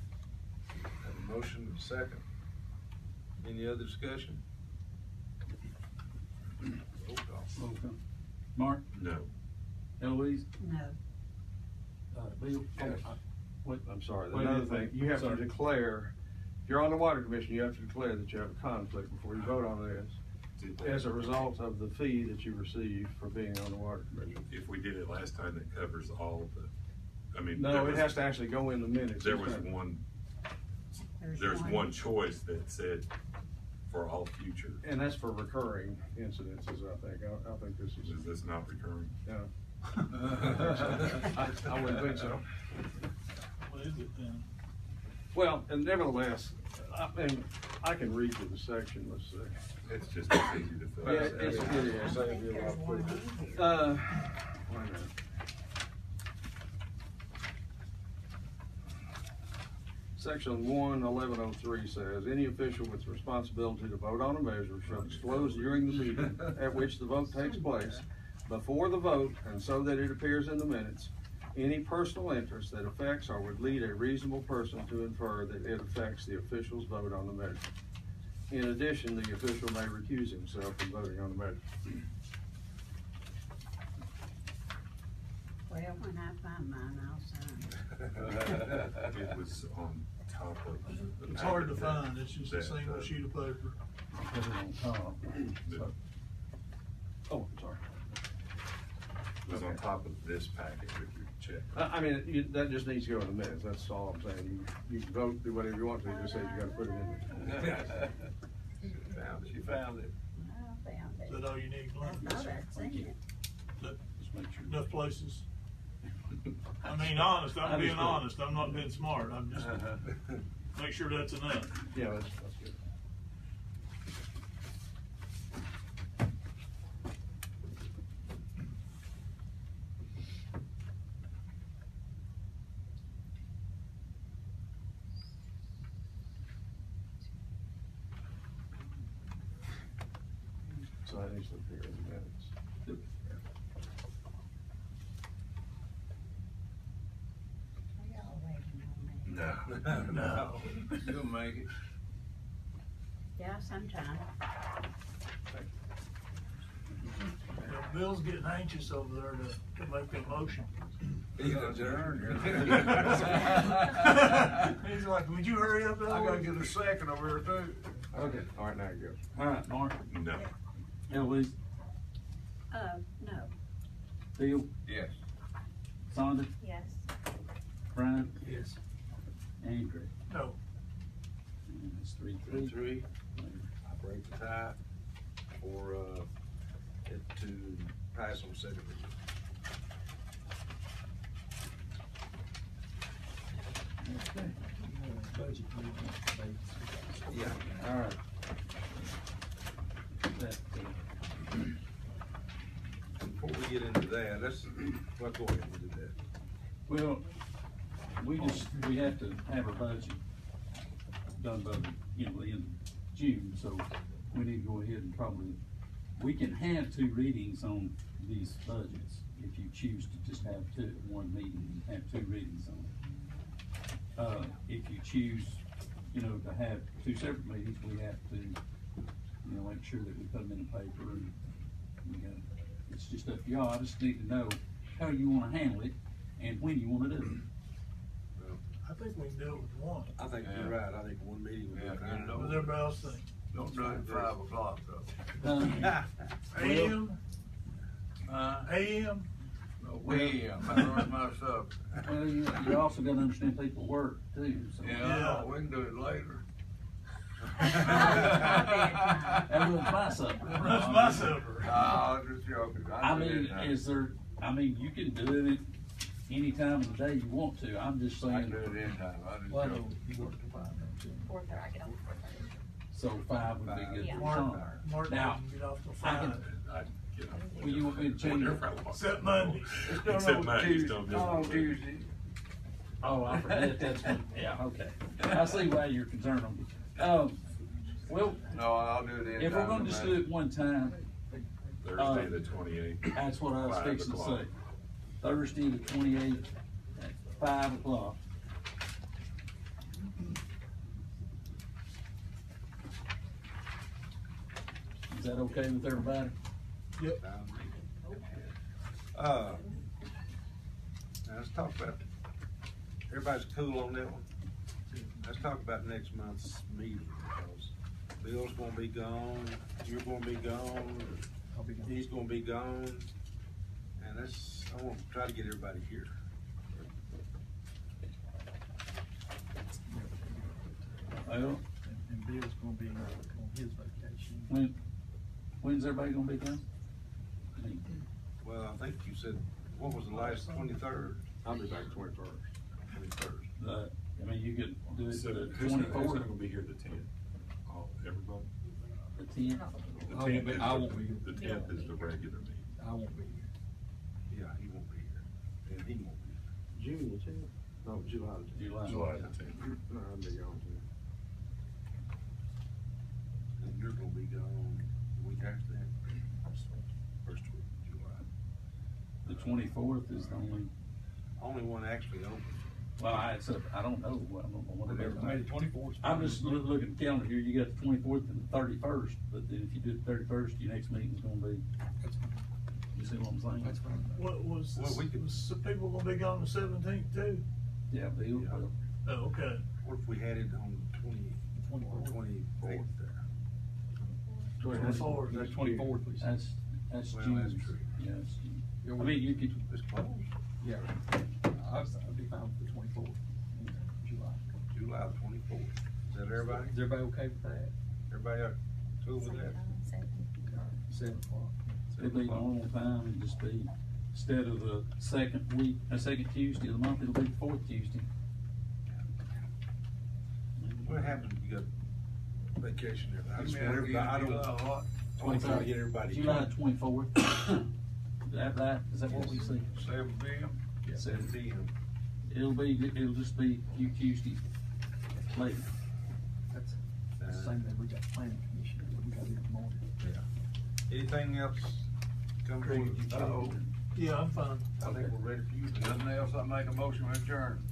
Speaker 3: Have a motion and a second. Any other discussion? Roll call.
Speaker 16: Roll call. Mark?
Speaker 17: No.
Speaker 16: Eloise?
Speaker 15: No.
Speaker 16: Bill?
Speaker 3: Yes.
Speaker 12: I'm sorry,
Speaker 16: Wait a
Speaker 12: another
Speaker 16: minute.
Speaker 12: thing, you have to
Speaker 16: Sorry.
Speaker 12: declare, if you're on the Water Commission, you have to declare that you have a conflict before you vote on this, as a result of the fee that you receive for being on the Water Commission.
Speaker 17: If we did it last time, that covers all of the, I mean.
Speaker 12: No, it has to actually go in the minutes.
Speaker 17: There was one choice that said for all future.
Speaker 12: And that's for recurring incidences, I think. I think this is.
Speaker 17: Is this not recurring?
Speaker 12: Yeah. I wouldn't think so.
Speaker 21: What is it then?
Speaker 12: Well, and nevertheless, I can read you the section, let's see.
Speaker 17: It's just easy to fill.
Speaker 12: Yeah, it is, it'd be a lot quicker. Wait a minute. Section 11103 says, any official with responsibility to vote on a measure shall disclose during the meeting at which the vote takes place, before the vote, and so that it appears in the minutes, any personal interest that affects or would lead a reasonable person to infer that it affects the official's vote on the measure. In addition, the official may recuse himself from voting on the measure.
Speaker 15: Well, when I find mine, I'll sign.
Speaker 17: It was on top of. the
Speaker 21: It's hard to
Speaker 17: packet
Speaker 21: find, it's just a
Speaker 17: that,
Speaker 21: single sheet of paper.
Speaker 16: Put it on top.
Speaker 17: that
Speaker 12: Oh, I'm sorry.
Speaker 17: was on top of this packet with your check.
Speaker 12: I mean, that just needs to go in the minutes, that's all I'm saying. You can vote, do whatever you want to, just say you gotta put it in there.
Speaker 9: She found it.
Speaker 15: I found
Speaker 21: Is
Speaker 15: it.
Speaker 21: that all you need, Glenn?
Speaker 15: I thought I'd seen it.
Speaker 16: Just make sure.
Speaker 21: Enough places? I mean, honest, I'm being
Speaker 12: Understood.
Speaker 21: honest, I'm not being smart, I'm just, make sure that's enough.
Speaker 12: Yeah, that's good. So that needs to appear in the minutes.
Speaker 15: Y'all waiting on me.
Speaker 17: No.
Speaker 9: You'll make it.
Speaker 15: Yeah, sometime.
Speaker 21: You know, Bill's getting anxious over there to make that motion.
Speaker 9: He's adjourned.
Speaker 21: He's like, would you hurry up, Bill?
Speaker 9: I gotta get a second over here too.
Speaker 12: Okay, all right, now you go.
Speaker 16: All right, Mark,
Speaker 17: No.
Speaker 16: Eloise,
Speaker 15: No.
Speaker 16: Bill,
Speaker 9: Yes.
Speaker 16: Sonda,
Speaker 15: Yes.
Speaker 16: Brian,
Speaker 21: Yes.
Speaker 16: and Craig.
Speaker 21: No.
Speaker 16: And that's 3-3.
Speaker 3: 3-3. I break the tie for, it to pass on second reading.
Speaker 16: Okay.
Speaker 20: Budget meeting.
Speaker 3: Yeah.
Speaker 16: All right. That,
Speaker 3: Before we get into that, let's, well, go ahead and do that.
Speaker 16: well, we have to have a budget done by, the end of June, so we need to go ahead and probably, we can have 2 readings on these budgets if you choose to just have one meeting and have 2 readings on it. If you choose, to have 2 separate meetings, we have to, make sure that we put them in the paper and it's just up to y'all. I just need to know how you wanna handle it and when you wanna do it.
Speaker 21: I think we can do it with one.
Speaker 3: I think you're right, I think one meeting would be fine.
Speaker 21: What does everybody else think?
Speaker 9: Don't do it at 5 o'clock though.
Speaker 21: AM? AM?
Speaker 9: No, we, I learned my stuff.
Speaker 16: Well, you also gotta understand people work too, so.
Speaker 9: Yeah, we can do it later.
Speaker 16: That was my supper.
Speaker 21: That's my supper.
Speaker 9: No, I'm just joking.
Speaker 16: You can do it any time of the day you want to. I'm just
Speaker 9: I
Speaker 16: saying.
Speaker 9: can do it anytime. I just
Speaker 20: Well, I
Speaker 9: joke.
Speaker 20: know you work till 5 now, too.
Speaker 18: 4:30, I get off at 4:30.
Speaker 16: So 5 would be good
Speaker 18: Yeah.
Speaker 16: for
Speaker 21: Mark,
Speaker 16: Sean.
Speaker 21: Mark
Speaker 16: Now,
Speaker 21: doesn't get off till
Speaker 16: I can-
Speaker 21: 5.
Speaker 16: Well, you want me to change it?
Speaker 21: Except Monday.
Speaker 17: Except Mondays don't do
Speaker 9: On
Speaker 17: it.
Speaker 9: Tuesday.
Speaker 16: Oh, I forget, that's what, yeah, okay. I see why you're concerned on me. Well,
Speaker 9: No, I'll do it anytime.
Speaker 16: if we're gonna just do it one time,
Speaker 17: Thursday the 28th.
Speaker 16: that's what I was
Speaker 17: 5
Speaker 16: fixing to
Speaker 17: o'clock.
Speaker 16: say. Thursday the 28th at 5 o'clock. Is that okay with everybody?
Speaker 21: Yep.
Speaker 3: Now let's talk about, everybody's cool on that one? Let's talk about next month's meeting, because Bill's gonna be gone, you're gonna be gone,
Speaker 20: I'll be gone.
Speaker 3: he's gonna be gone, and I wanna try to get everybody here.
Speaker 16: Well,
Speaker 20: And Bill's gonna be on his vacation.
Speaker 16: when's everybody gonna be done?
Speaker 3: Well, I think you said What was the last, 23rd?
Speaker 12: I'll be back 21st.
Speaker 3: 21st.
Speaker 16: I mean, you could do it
Speaker 17: So
Speaker 16: the
Speaker 17: who's not
Speaker 16: 24th,
Speaker 17: gonna be here the 10th? Oh, everybody?
Speaker 16: the 10th.
Speaker 17: The
Speaker 20: I
Speaker 17: 10th
Speaker 20: won't be-
Speaker 17: is,
Speaker 20: I won't be here.
Speaker 17: the 10th is the regular meeting.
Speaker 20: I won't be here.
Speaker 3: Yeah, he won't be here. And he won't be here.
Speaker 12: June the 10th? No, July the 10th.
Speaker 17: July the 10th.
Speaker 12: No, I'll be gone too.
Speaker 3: And you're gonna be gone the week after that. First week of July.
Speaker 16: The 24th is the
Speaker 3: Only one actually open.
Speaker 16: well, I don't know, I don't know what it is.
Speaker 20: Maybe 24th.
Speaker 16: I'm just looking at the calendar here, you got the 24th and the 31st, but then if you do the 31st, your next meeting's gonna be, you see what I'm saying?
Speaker 20: That's fine.
Speaker 21: What was,
Speaker 3: Well, we could-
Speaker 21: was some people gonna be gone the 17th too?
Speaker 16: Yeah, Bill,
Speaker 3: Yeah.
Speaker 16: well,
Speaker 21: Oh, okay.
Speaker 3: What if we had it on the 24th there?
Speaker 21: 24th.
Speaker 20: That's 24th, we said.
Speaker 16: that's
Speaker 3: Well,
Speaker 16: June.
Speaker 3: that's true.
Speaker 16: Yeah, that's June. I mean, you could,
Speaker 3: It's close.
Speaker 20: Yeah. I'd be fine with the 24th in July.
Speaker 3: July the 24th. Is that everybody?
Speaker 20: Is everybody okay with that?
Speaker 3: Everybody cool with that?
Speaker 20: 7 o'clock.
Speaker 16: it'd be normal time, it'd just be, instead of the second Tuesday of the month, it'll be the fourth Tuesday.
Speaker 3: What happened, you got vacation there? I just
Speaker 9: Yeah,
Speaker 3: want everybody, I don't,
Speaker 9: July
Speaker 3: I want to try to get everybody.
Speaker 16: July 24th. Is that what we see?
Speaker 9: 7 p.m.
Speaker 16: 7
Speaker 3: p.m.
Speaker 16: It'll just be a few Tuesdays later.
Speaker 20: That's the same thing we got planning commission, we got it in the morning.
Speaker 3: Anything else come for you?
Speaker 9: Uh-oh.
Speaker 21: Yeah, I'm fine.
Speaker 3: I think we're ready for you.
Speaker 9: Nothing else, I make a motion to adjourn.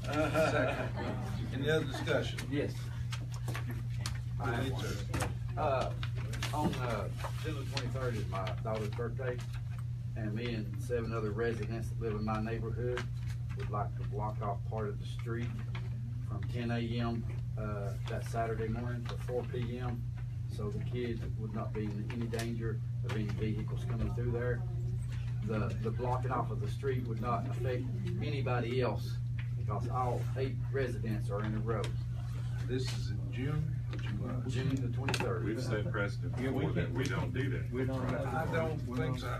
Speaker 3: Second. Any other discussion?
Speaker 13: Yes. On December 23rd is my daughter's birthday, and me and 7 other residents that live in my neighborhood would like to block off part of the street from 10 a.m. That Saturday morning to 4 p.m. so the kids would not be in any danger of any vehicles coming through there. The blocking off of the street would not affect anybody else because all 8 residents are in a row.
Speaker 3: This is in June or July?
Speaker 13: June the 23rd.
Speaker 17: We've set precedent before that we don't do that.
Speaker 20: We don't.
Speaker 3: I don't think so.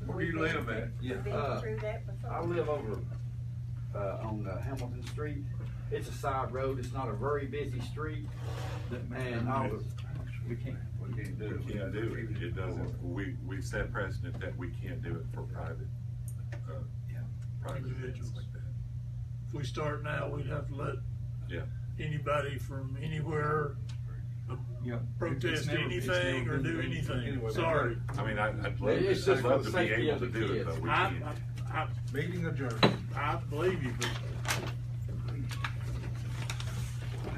Speaker 9: Where do you live at?
Speaker 3: Yeah.
Speaker 15: Been through that before.
Speaker 13: I live over on Hamilton Street. It's a side road. It's not a very busy street, and all the
Speaker 20: We can't.
Speaker 9: We can't do it.
Speaker 17: We can't do it, it doesn't, we've set precedent that we can't do it for private
Speaker 21: Individuals.
Speaker 17: like that.
Speaker 21: If we start now, we'd have to let
Speaker 17: Yeah.
Speaker 21: anybody from anywhere
Speaker 20: Yeah.
Speaker 21: protest anything or do anything.
Speaker 3: Anyway,
Speaker 21: Sorry.
Speaker 17: I mean, I'd love,
Speaker 13: It's just
Speaker 17: I'd love
Speaker 13: for
Speaker 17: to
Speaker 13: the
Speaker 17: be
Speaker 13: safety
Speaker 17: able
Speaker 13: of
Speaker 17: to
Speaker 13: the
Speaker 17: do it,
Speaker 13: kids.
Speaker 17: but we
Speaker 21: I,
Speaker 17: can't.
Speaker 21: I,
Speaker 3: Meeting adjourned.
Speaker 21: I believe you, but
Speaker 3: I